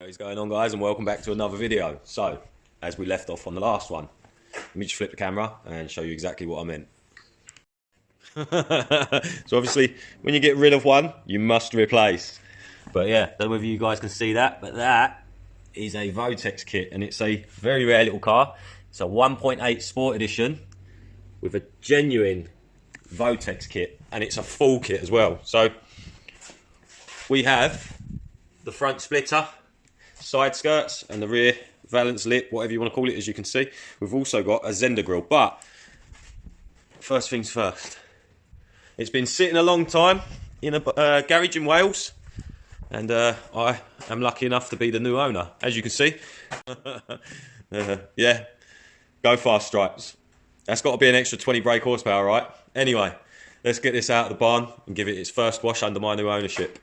What is going on, guys, and welcome back to another video. So, as we left off on the last one, let me just flip the camera and show you exactly what I meant. So obviously, when you get rid of one, you must replace. But yeah, don't know whether you guys can see that, but that is a Votex kit, and it's a very rare little car. It's a 1.8 Sport Edition with a genuine Votex kit, and it's a full kit as well. So we have the front splitter, side skirts, and the rear valance lip, whatever you want to call it, as you can see. We've also got a Zender grille, but first things first. It's been sitting a long time in a garage in Wales, and I am lucky enough to be the new owner, as you can see. Yeah, go fast stripes. That's got to be an extra 20 brake horsepower, right? Anyway, let's get this out of the barn and give it its first wash under my new ownership.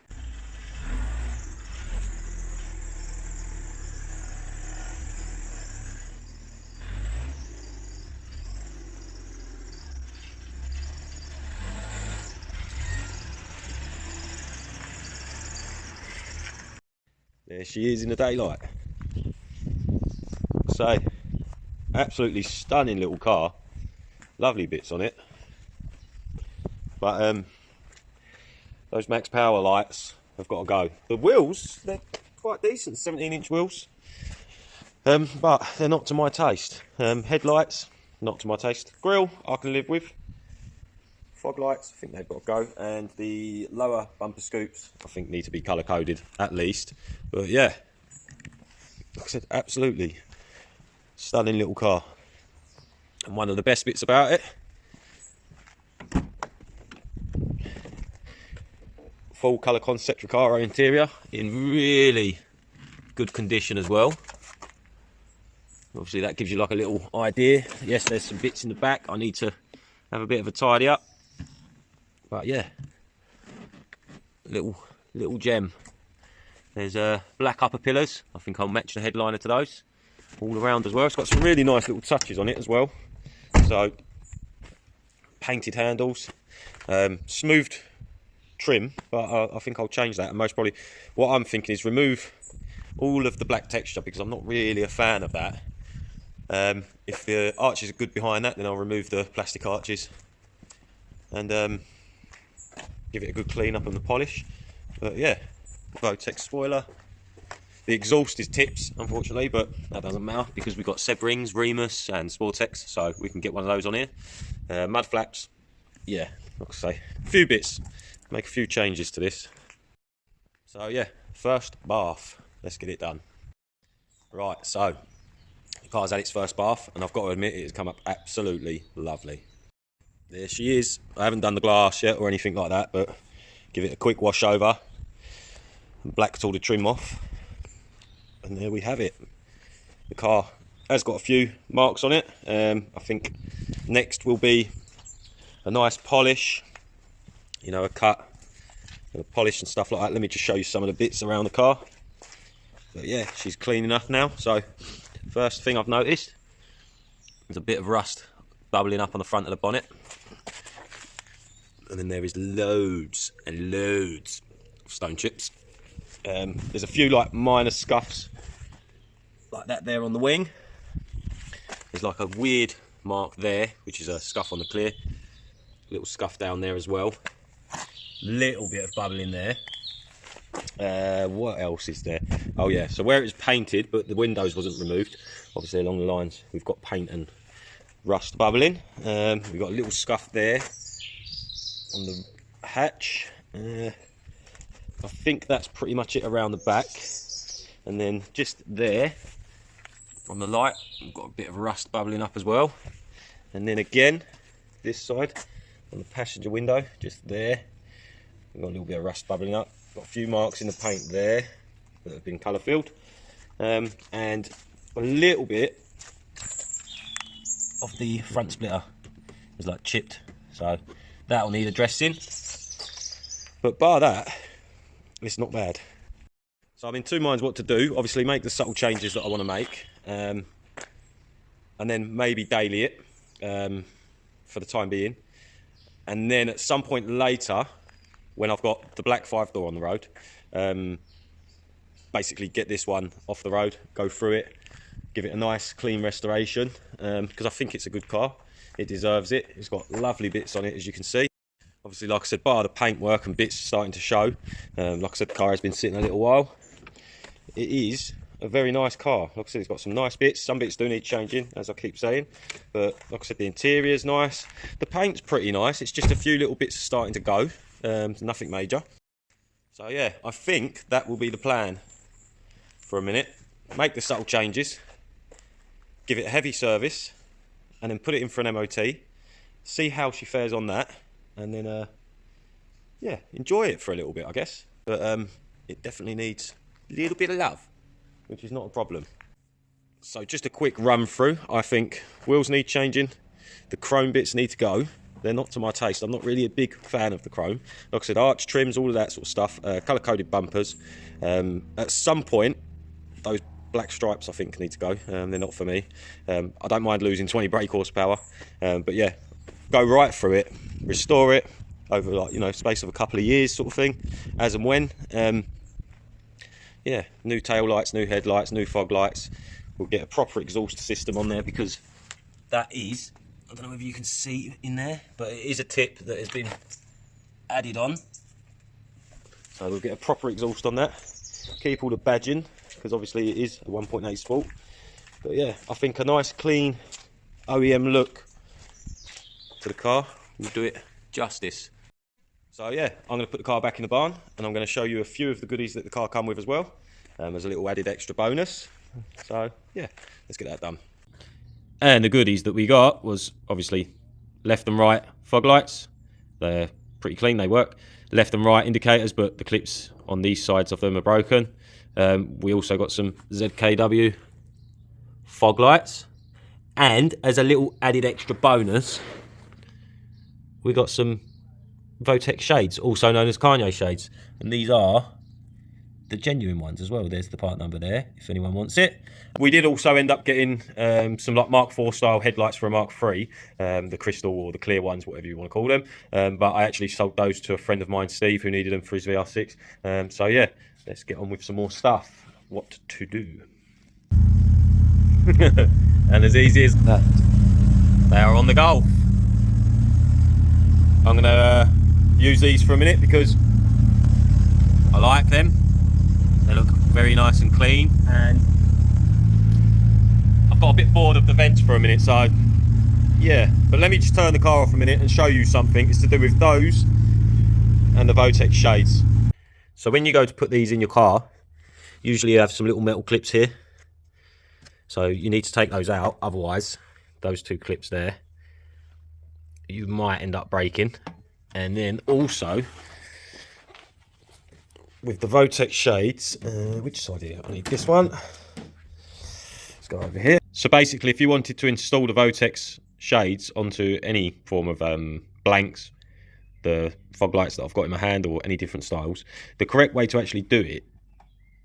There she is in the daylight. So, absolutely stunning little car. Lovely bits on it. But those max power lights have got to go. The wheels, they're quite decent, 17-inch wheels. But they're not to my taste. Headlights, not to my taste. Grille, I can live with. Fog lights, I think they've got to go, and the lower bumper scoops, I think, need to be colour coded at least. But yeah, like I said, absolutely stunning little car. And one of the best bits about it, full colour concept Recaro interior in really good condition as well. Obviously that gives you like a little idea. Yes, there's some bits in the back I need to have a bit of a tidy up. But yeah, little gem. There's black upper pillars. I think I'll match the headliner to those all around as well. It's got some really nice little touches on it as well. So painted handles, smoothed trim, but I think I'll change that. And most probably, what I'm thinking is remove all of the black texture, because I'm not really a fan of that. If the arches are good behind that, then I'll remove the plastic arches and give it a good clean up and the polish. But yeah, Votex spoiler. The exhaust is tips, unfortunately, but that doesn't matter because we've got Seb rings, Remus and Sportex, so we can get one of those on here. Mud flaps, yeah, like I say, a few bits, make a few changes to this. So yeah, first bath, let's get it done. Right, so the car's had its first bath, and I've got to admit it has come up absolutely lovely. There she is. I haven't done the glass yet or anything like that, but give it a quick wash over. Blacked all the trim off. And there we have it. The car has got a few marks on it. I think next will be a nice polish. You know, a cut and a polish and stuff like that. Let me just show you some of the bits around the car. But yeah, she's clean enough now. So, first thing I've noticed is a bit of rust bubbling up on the front of the bonnet. And then there is loads and loads of stone chips. There's a few like minor scuffs like that there on the wing. There's like a weird mark there, which is a scuff on the clear. Little scuff down there as well. Little bit of bubbling there. What else is there? Oh yeah, so where it was painted but the windows wasn't removed, obviously along the lines we've got paint and rust bubbling. We've got a little scuff there on the hatch. I think that's pretty much it around the back, and then just there on the light we've got a bit of rust bubbling up as well. And then again this side on the passenger window, just there we've got a little bit of rust bubbling up. Got a few marks in the paint there that have been colour filled, and a little bit of the front splitter is like chipped, so that'll need addressing. But bar that, it's not bad. So I'm in two minds what to do. Obviously make the subtle changes that I want to make, and then maybe daily it for the time being, and then at some point later when I've got the black 5-door on the road, basically get this one off the road, go through it, give it a nice clean restoration, because I think it's a good car. It deserves it. It's got lovely bits on it, as you can see. Obviously, like I said, bar the paintwork and bits starting to show. Like I said, the car has been sitting a little while. It is a very nice car. Like I said, it's got some nice bits. Some bits do need changing, as I keep saying. But like I said, the interior's nice. The paint's pretty nice. It's just a few little bits starting to go. Nothing major. So yeah, I think that will be the plan for a minute. Make the subtle changes, give it a heavy service, and then put it in for an MOT. See how she fares on that, and then yeah, enjoy it for a little bit, I guess. But it definitely needs a little bit of love, which is not a problem. So just a quick run through. I think wheels need changing, the chrome bits need to go. They're not to my taste. I'm not really a big fan of the chrome. Like I said, arch trims, all of that sort of stuff. Colour-coded bumpers. At some point, those black stripes I think need to go. They're not for me. I don't mind losing 20 brake horsepower. But yeah, go right through it, restore it over, like, you know, space of a couple of years sort of thing, as and when. Yeah, new tail lights, new headlights, new fog lights. We'll get a proper exhaust system on there, because that is, I don't know if you can see in there, but it is a tip that has been added on. So we'll get a proper exhaust on that. Keep all the badging, because obviously it is a 1.8 Sport. But yeah, I think a nice clean OEM look to the car will do it justice. So yeah, I'm going to put the car back in the barn, and I'm going to show you a few of the goodies that the car come with as well, as a little added extra bonus. So yeah, let's get that done. And the goodies that we got was obviously left and right fog lights. They're pretty clean, they work. Left and right indicators, but the clips on these sides of them are broken. We also got some ZKW fog lights. And as a little added extra bonus, we got some Votex shades, also known as Kanye shades. And these are the genuine ones as well. There's the part number there, if anyone wants it. We did also end up getting some like Mark IV style headlights for a Mark III, the crystal or the clear ones, whatever you want to call them. But I actually sold those to a friend of mine, Steve, who needed them for his VR6. So yeah, let's get on with some more stuff. What to do? And as easy as that, they are on the Golf. I'm gonna use these for a minute because I like them. They look very nice and clean, and I've got a bit bored of the vents for a minute, so yeah. But let me just turn the car off a minute and show you something. It's to do with those and the Votex shades. So when you go to put these in your car, usually you have some little metal clips here. So you need to take those out, otherwise those two clips there, you might end up breaking. And then also with the Votex shades, which side here? I need this one. Let's go over here. So basically, if you wanted to install the Votex shades onto any form of blanks, the fog lights that I've got in my hand, or any different styles, the correct way to actually do it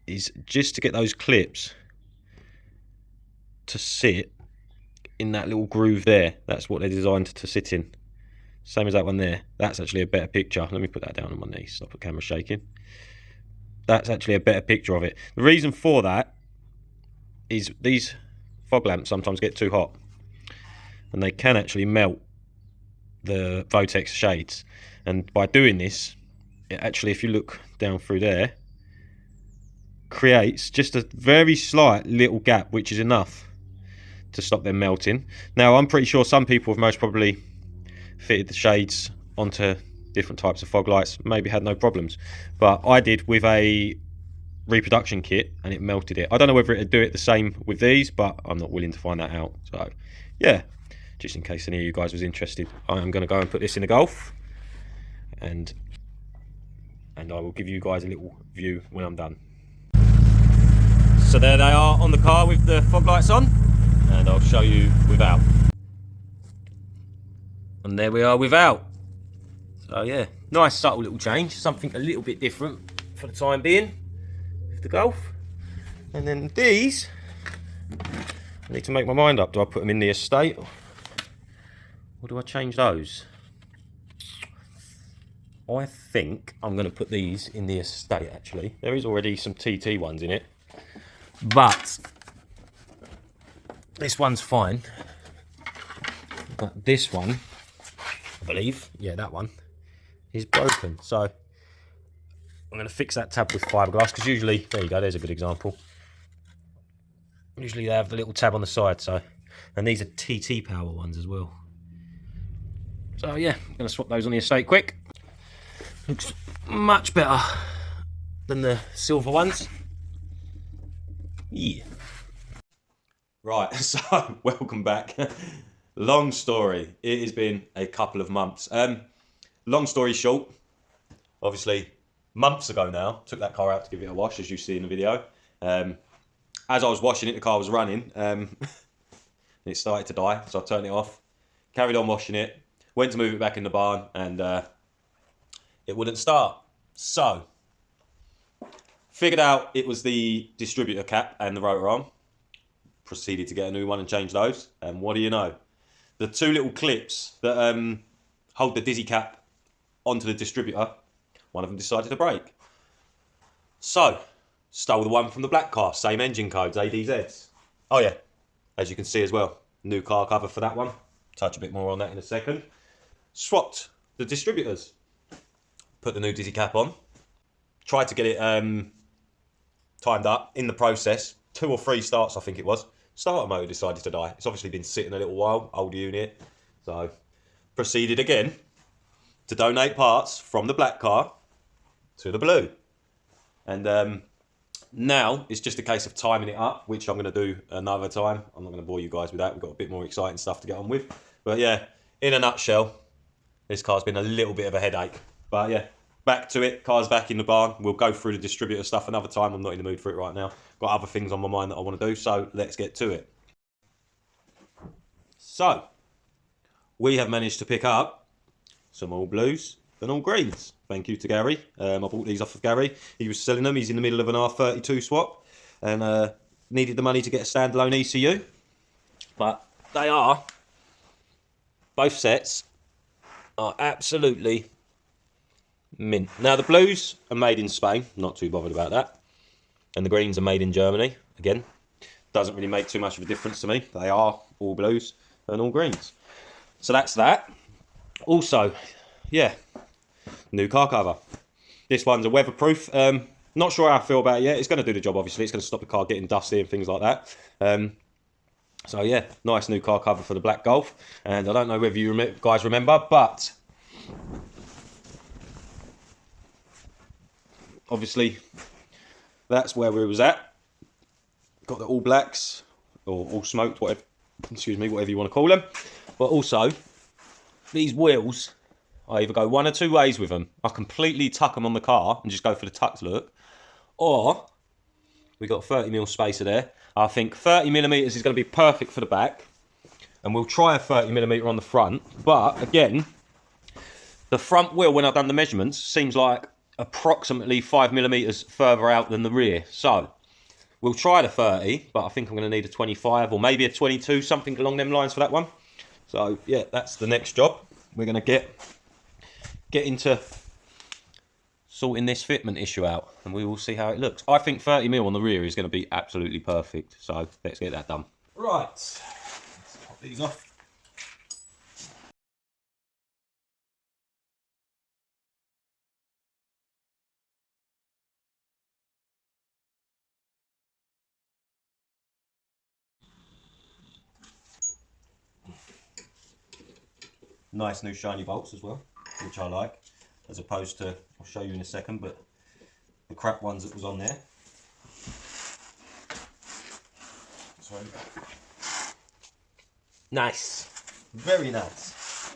is just to get those clips to sit in that little groove there. That's what they're designed to sit in. Same as that one there. That's actually a better picture. Let me put that down on my knee, stop the camera shaking. That's actually a better picture of it. The reason for that is these fog lamps sometimes get too hot, and they can actually melt the Votex shades. And by doing this, it actually, if you look down through there, creates just a very slight little gap, which is enough to stop them melting. Now, I'm pretty sure some people have most probably fitted the shades onto different types of fog lights, maybe had no problems, but I did with a reproduction kit and it melted it. I don't know whether it'd do it the same with these, but I'm not willing to find that out. So yeah, just in case any of you guys was interested, I am going to go and put this in the Golf, and I will give you guys a little view when I'm done. So there they are on the car with the fog lights on, and I'll show you without. And there we are without. So yeah, nice subtle little change, something a little bit different for the time being with the Golf. And then these, I need to make my mind up. Do I put them in the estate, or do I change those? I think I'm going to put these in the estate, actually. There is already some TT ones in it. But this one's fine. But this one, I believe, yeah, that one, is broken. So I'm going to fix that tab with fiberglass, because usually, there you go, there's a good example. Usually they have the little tab on the side, so, and these are TT power ones as well. So yeah, I'm going to swap those on the estate quick. Looks much better than the silver ones. Yeah. Right, so welcome back. Long story. It has been a couple of months. Long story short, obviously months ago now, took that car out to give it a wash, as you see in the video. As I was washing it, the car was running. It started to die, so I turned it off, carried on washing it, went to move it back in the barn, and it wouldn't start. So, figured out it was the distributor cap and the rotor arm. Proceeded to get a new one and change those. And what do you know? The two little clips that hold the dizzy cap onto the distributor, one of them decided to break. So, stole the one from the black car, same engine codes, ADZs. Oh yeah, as you can see as well, new car cover for that one. Touch a bit more on that in a second. Swapped the distributors. Put the new dizzy cap on. Tried to get it timed up. In the process, 2 or 3 starts I think it was. Starter motor decided to die. It's obviously been sitting a little while, old unit. So, proceeded again to donate parts from the black car to the blue. And now it's just a case of timing it up, which I'm going to do another time. I'm not going to bore you guys with that. We've got a bit more exciting stuff to get on with. But yeah, in a nutshell, this car's been a little bit of a headache. But yeah, back to it. Car's back in the barn. We'll go through the distributor stuff another time. I'm not in the mood for it right now. Got other things on my mind that I want to do, so let's get to it. So, we have managed to pick up some all blues and all greens. Thank you to Gary. I bought these off of Gary. He was selling them. He's in the middle of an R32 swap and needed the money to get a standalone ECU. But they are, both sets are absolutely mint. Now the blues are made in Spain, not too bothered about that. And the greens are made in Germany. Again, doesn't really make too much of a difference to me. They are all blues and all greens. So that's that. Also, yeah, new car cover. This one's a weatherproof. Not sure how I feel about it yet. It's going to do the job, obviously. It's going to stop the car getting dusty and things like that. So yeah, nice new car cover for the black Golf. And I don't know whether you guys remember, but obviously that's where we was at. Got the all blacks, or all smoked, whatever, excuse me, whatever you want to call them. But also, these wheels, I either go one or two ways with them. I completely tuck them on the car and just go for the tucked look. Or, we got 30mm spacer there. I think 30mm is going to be perfect for the back. And we'll try a 30mm on the front. But, again, the front wheel, when I've done the measurements, seems like approximately 5mm further out than the rear. So, we'll try the 30, but I think I'm going to need a 25 or maybe a 22, something along them lines for that one. So, yeah, that's the next job. We're going to get into sorting this fitment issue out, and we will see how it looks. I think 30mm on the rear is going to be absolutely perfect, so let's get that done. Right, let's pop these off. Nice new shiny bolts as well, which I like, as opposed to, I'll show you in a second, but the crap ones that was on there. So, nice, very nice.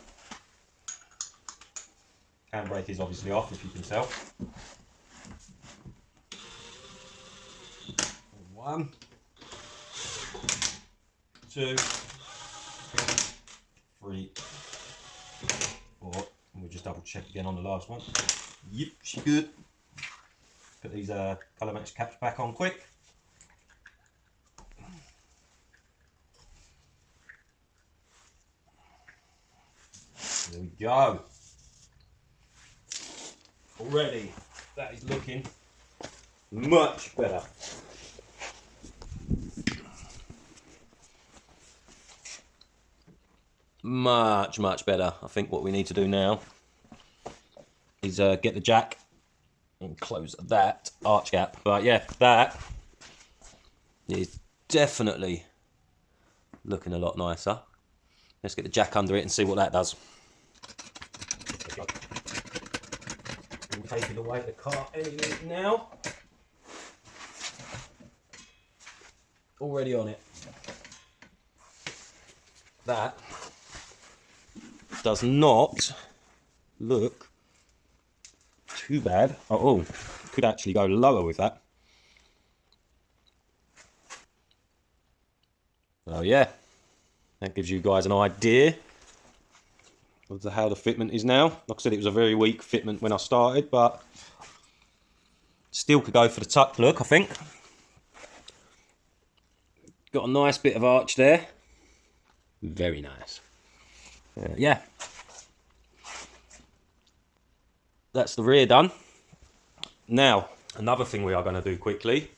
Handbrake is obviously off, if you can tell. 1, 2, 3, 4, and we'll just double check again on the last one. Yep, she's good. Put these colour match caps back on quick. There we go. already that is looking much better. Much better. I think what we need to do now is get the jack and close that arch gap. But yeah, that is definitely looking a lot nicer. Let's get the jack under it and see what that does. I'm taking away the car any minute now. Already on it. That does not look too bad. Oh, could actually go lower with that. Oh yeah, that gives you guys an idea of how the fitment is now. Like I said, it was a very weak fitment when I started, but still could go for the tuck look, I think. Got a nice bit of arch there. Very nice. Yeah. That's the rear done. Now, another thing we are going to do quickly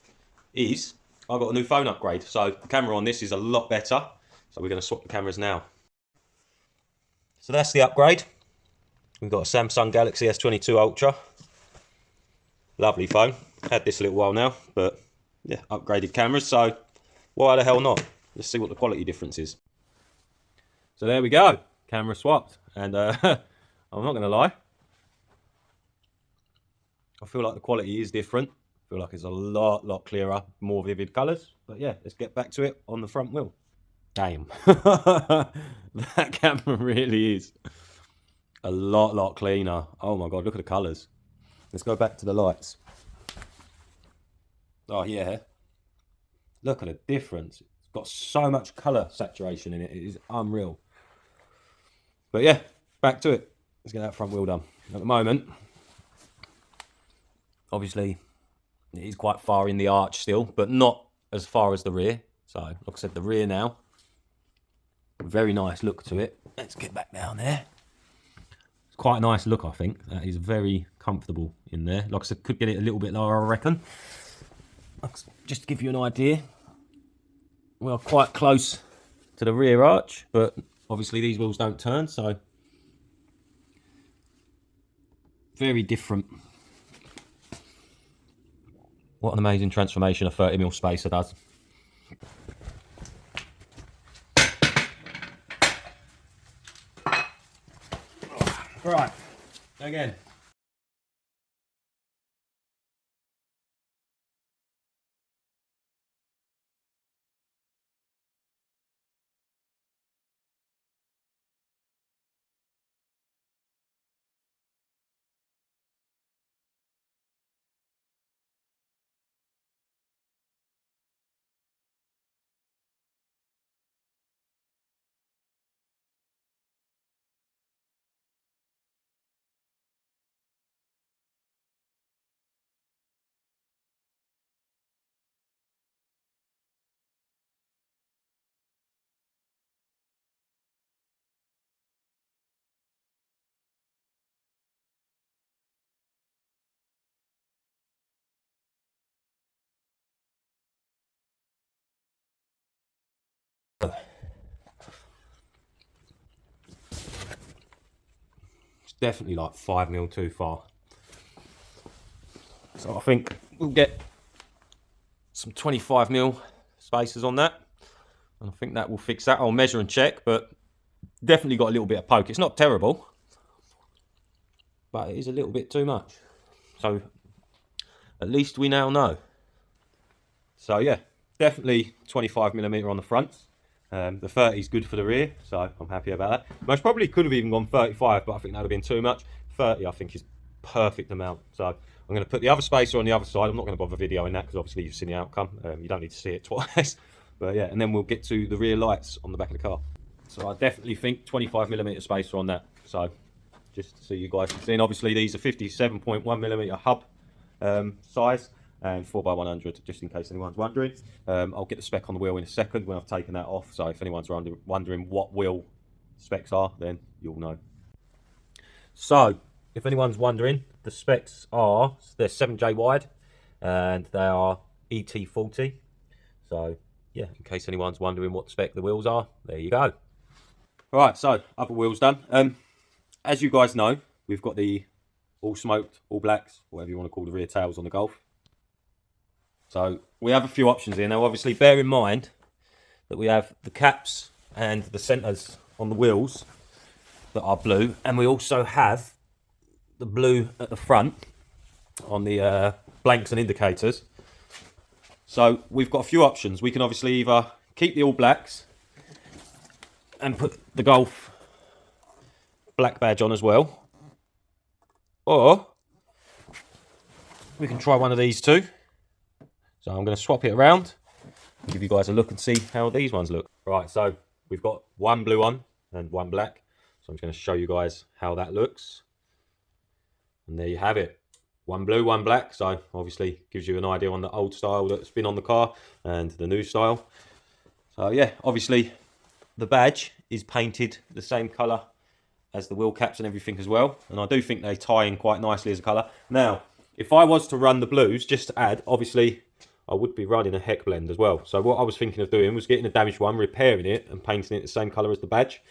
is I've got a new phone upgrade. So the camera on this is a lot better. So we're going to swap the cameras now. So that's the upgrade. We've got a Samsung Galaxy S22 Ultra. Lovely phone. Had this a little while now, but yeah, upgraded cameras. So why the hell not? Let's see what the quality difference is. So there we go. Camera swapped. And I'm not going to lie. I feel like the quality is different. I feel like it's a lot clearer, more vivid colours. But yeah, let's get back to it on the front wheel. Damn. That camera really is a lot cleaner. Oh my God, look at the colours. Let's go back to the lights. Oh yeah. Look at the difference. It's got so much colour saturation in it. It is unreal. But yeah, back to it. Let's get that front wheel done. At the moment, obviously, it is quite far in the arch still, but not as far as the rear. So, like I said, the rear now, very nice look to it. Let's get back down there. It's quite a nice look, I think. That is very comfortable in there. Like I said, could get it a little bit lower, I reckon. Just to give you an idea, we are quite close to the rear arch, but obviously these wheels don't turn, so very different. What an amazing transformation a 30mm spacer does. Right, again. It's definitely like 5mm too far. So I think we'll get some 25mm spacers on that. And I think that will fix that. I'll measure and check, but definitely got a little bit of poke. It's not terrible, but it is a little bit too much. So at least we now know. So yeah, definitely 25mm on the front. The 30 is good for the rear, so I'm happy about that. Most probably could have even gone 35, but I think that would have been too much. 30 I think is perfect amount. So I'm going to put the other spacer on the other side. I'm not going to bother videoing that because obviously you've seen the outcome. You don't need to see it twice. But yeah, and then we'll get to the rear lights on the back of the car. So I definitely think 25mm spacer on that. So just so you guys can see, and obviously these are 57.1mm hub size and 4x100, just in case anyone's wondering. I'll get the spec on the wheel in a second when I've taken that off. So if anyone's wondering what wheel specs are, then you'll know. So if anyone's wondering, the specs are, they're 7J wide and they are ET40. So yeah, in case anyone's wondering what spec the wheels are, there you go. Right, so other wheels done. As you guys know, we've got the all smoked, all blacks, whatever you want to call the rear tails on the Golf. So we have a few options here. Now obviously bear in mind that we have the caps and the centres on the wheels that are blue, and we also have the blue at the front on the blanks and indicators. So we've got a few options. We can obviously either keep the all blacks and put the Golf black badge on as well, or we can try one of these two. So I'm going to swap it around and give you guys a look and see how these ones look. Right, so we've got one blue on and one black. So I'm just going to show you guys how that looks. And there you have it. One blue, one black. So obviously gives you an idea on the old style that's been on the car and the new style. So yeah, obviously the badge is painted the same colour as the wheel caps and everything as well. And I do think they tie in quite nicely as a colour. Now, if I was to run the blues, just to add, obviously I would be running a heck blend as well. So what I was thinking of doing was getting a damaged one, repairing it and painting it the same colour as the badge.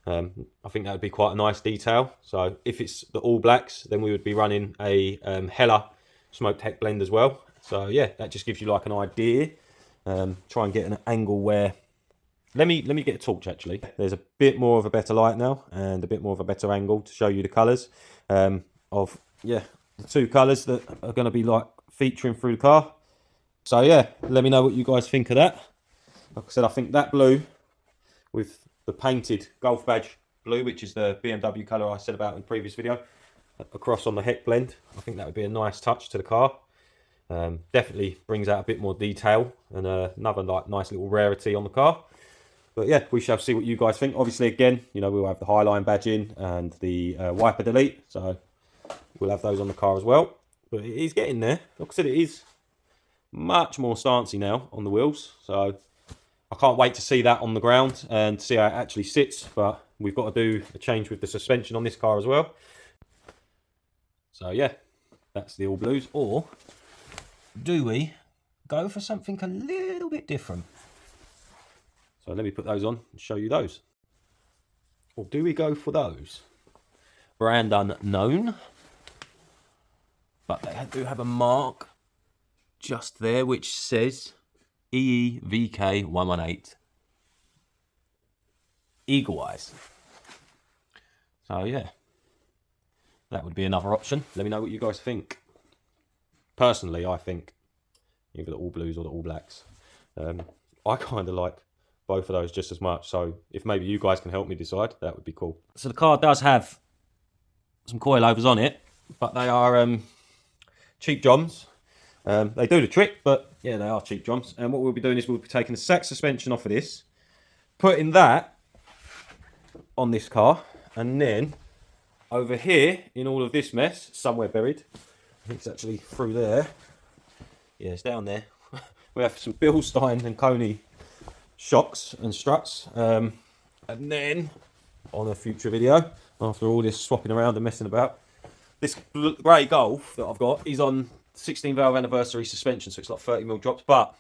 I think that would be quite a nice detail. So if it's the all blacks, then we would be running a Hella smoked heck blend as well. So yeah, that just gives you like an idea. Try and get an angle where, let me get a torch actually. There's a bit more of a better light now and a bit more of a better angle to show you the colours of, yeah, the two colours that are going to be like featuring through the car. So yeah, let me know what you guys think of that. Like I said, I think that blue with the painted Golf badge blue, which is the BMW colour I said about in the previous video, across on the heck blend, I think that would be a nice touch to the car. Definitely brings out a bit more detail and another like nice little rarity on the car. But yeah, we shall see what you guys think. Obviously, again, you know, we'll have the Highline badge in and the wiper delete, so we'll have those on the car as well. But it is getting there. Like I said, it is much more stancy now on the wheels, so I can't wait to see that on the ground and see how it actually sits. But we've got to do a change with the suspension on this car as well. So yeah, that's the all blues. Or do we go for something a little bit different? So let me put those on and show you those. Or do we go for those? Brand unknown, but they do have a mark just there which says EEVK118 Eagle Eyes. So yeah, that would be another option. Let me know what you guys think. Personally, I think either the all blues or the all blacks. I kind of like both of those just as much, so if maybe you guys can help me decide, that would be cool. So the car does have some coilovers on it, but they are cheap Johns. They do the trick, but yeah, they are cheap Johns. And what we'll be doing is we'll be taking the sack suspension off of this, putting that on this car, and then over here in all of this mess, somewhere buried, I think it's actually through there, yeah, it's down there, we have some Bilstein and Coney shocks and struts, and then on a future video, after all this swapping around and messing about, this grey Golf that I've got is on 16 valve anniversary suspension, so it's like 30mm drops, but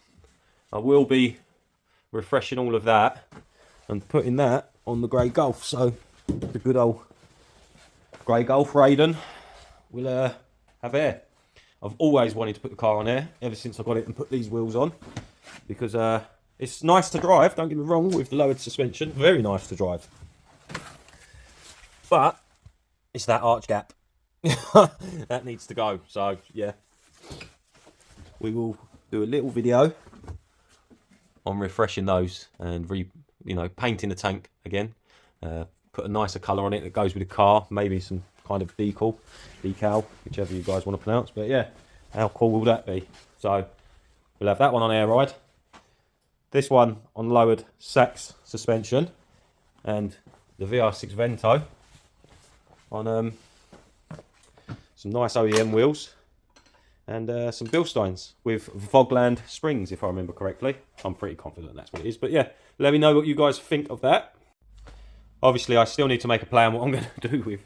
I will be refreshing all of that and putting that on the grey Golf. So the good old grey Golf Raiden will have air. I've always wanted to put the car on air ever since I got it and put these wheels on, because it's nice to drive, don't get me wrong, with the lowered suspension, very nice to drive, but it's that arch gap that needs to go. So yeah, we will do a little video on refreshing those and painting the tank again, put a nicer colour on it that goes with the car, maybe some kind of decal, whichever you guys want to pronounce. But yeah, how cool will that be? So we'll have that one on air ride, this one on lowered Sachs suspension, and the VR6 Vento on some nice OEM wheels and some Bilsteins with Vogland springs, if I remember correctly. I'm pretty confident that's what it is. But yeah, let me know what you guys think of that. Obviously, I still need to make a plan what I'm going to do with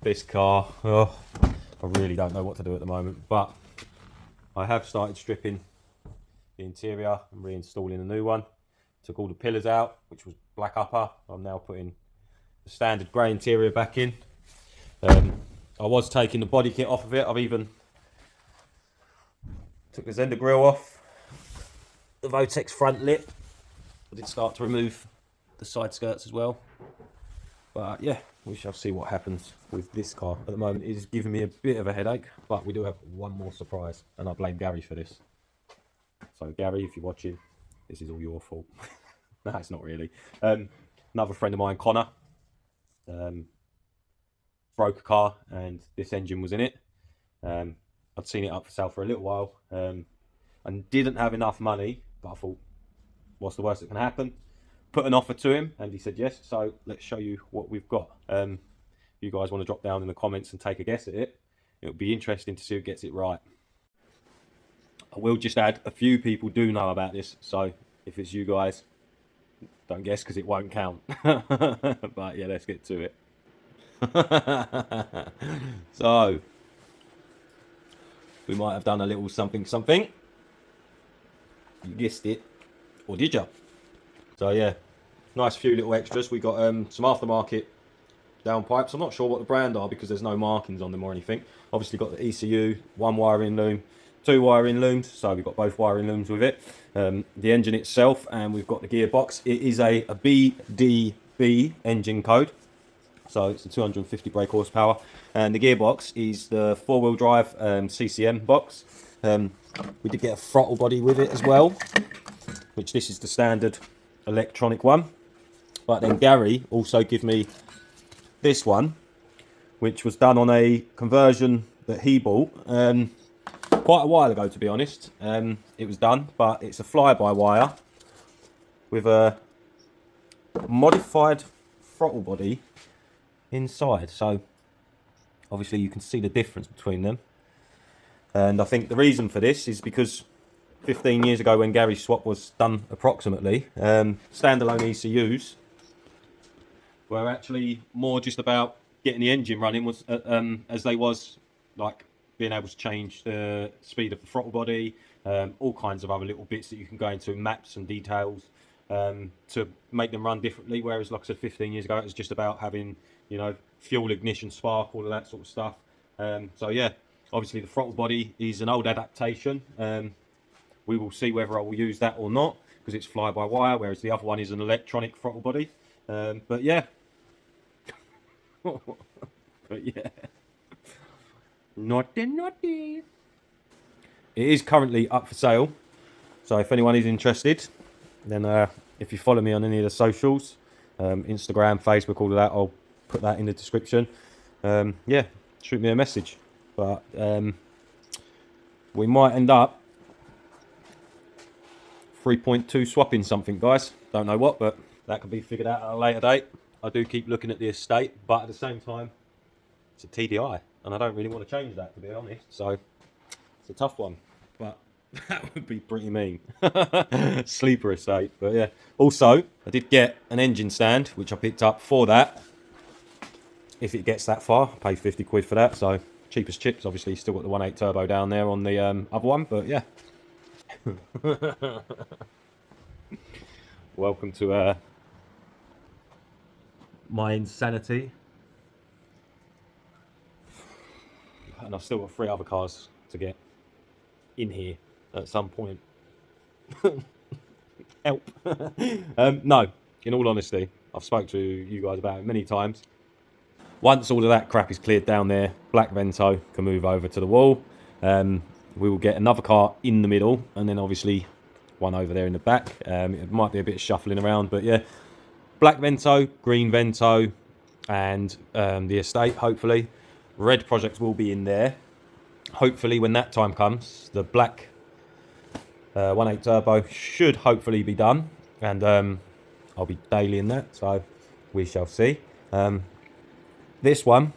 this car. Oh, I really don't know what to do at the moment, but I have started stripping the interior and reinstalling a new one. Took all the pillars out, which was black upper. I'm now putting the standard grey interior back in. I was taking the body kit off of it. I've even took the Zender grille off, the Votex front lip. I did start to remove the side skirts as well. But yeah, we shall see what happens with this car. At the moment, it is giving me a bit of a headache, but we do have one more surprise, and I blame Gary for this. So Gary, if you're watching, this is all your fault. No, it's not really. Another friend of mine, Connor, broke a car, and this engine was in it. I'd seen it up for sale for a little while, and didn't have enough money, but I thought, what's the worst that can happen? Put an offer to him, and he said yes. So let's show you what we've got. If you guys want to drop down in the comments and take a guess at it, it'll be interesting to see who gets it right. I will just add, a few people do know about this, so if it's you guys, don't guess because it won't count. But yeah, let's get to it. So we might have done a little something. You guessed it, or did you? So yeah, nice few little extras. We got some aftermarket downpipes. I'm not sure what the brand are because there's no markings on them or anything. Obviously got the ECU, one wiring loom, two wiring looms, so we've got both wiring looms with it. The engine itself, and we've got the gearbox. It is a BDB engine code, so it's a 250 brake horsepower, and the gearbox is the four-wheel drive CCM box. We did get a throttle body with it as well, which this is the standard electronic one. But then Gary also gave me this one, which was done on a conversion that he bought quite a while ago, to be honest. It was done, but it's a fly-by-wire with a modified throttle body inside, so obviously you can see the difference between them. And I think the reason for this is because 15 years ago, when Gary's swap was done approximately, standalone ECUs were actually more just about getting the engine running, was as they was like being able to change the speed of the throttle body, all kinds of other little bits that you can go into, maps and details, to make them run differently. Whereas, like I said, 15 years ago, it was just about having, you know, fuel, ignition, spark, all of that sort of stuff. So yeah, obviously the throttle body is an old adaptation. We will see whether I will use that or not, because it's fly-by-wire, whereas the other one is an electronic throttle body. But yeah. But yeah. Naughty. It is currently up for sale. So if anyone is interested, then if you follow me on any of the socials, Instagram, Facebook, all of that, I'll put that in the description. Yeah, shoot me a message. But we might end up 3.2 swapping something, guys. Don't know what, but that can be figured out at a later date. I do keep looking at the estate, but at the same time, it's a TDI, and I don't really want to change that, to be honest. So it's a tough one, but that would be pretty mean. Sleeper estate, but yeah. Also, I did get an engine stand, which I picked up for that. If it gets that far, I pay 50 quid for that. So cheap as chips. Obviously, still got the 1.8 turbo down there on the other one, but yeah. Welcome to my insanity. And I've still got 3 other cars to get in here at some point. Help. No, in all honesty, I've spoke to you guys about it many times. Once all of that crap is cleared down there, black Vento can move over to the wall. We will get another car in the middle, and then obviously one over there in the back. It might be a bit of shuffling around, but yeah. Black Vento, green Vento, and the estate, hopefully. Red project will be in there. Hopefully, when that time comes, the black 1.8 turbo should hopefully be done. And I'll be daily in that, so we shall see. This one,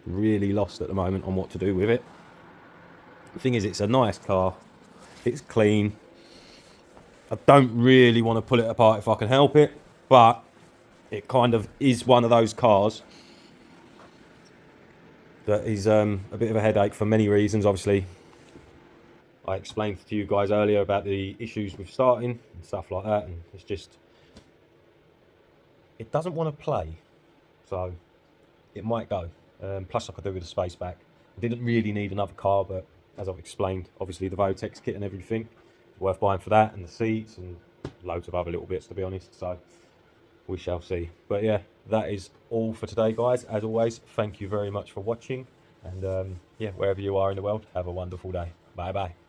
really lost at the moment on what to do with it. The thing is, it's a nice car. It's clean. I don't really want to pull it apart if I can help it, but it kind of is one of those cars that is a bit of a headache for many reasons. Obviously, I explained to you guys earlier about the issues with starting and stuff like that, and it's just, it doesn't want to play, so it might go. Plus I could do with the space back. I didn't really need another car, but as I've explained, obviously the Votex kit and everything, worth buying for that, and the seats and loads of other little bits, to be honest, so we shall see. But yeah, that is all for today, guys. As always, thank you very much for watching, and yeah, wherever you are in the world, have a wonderful day. Bye bye.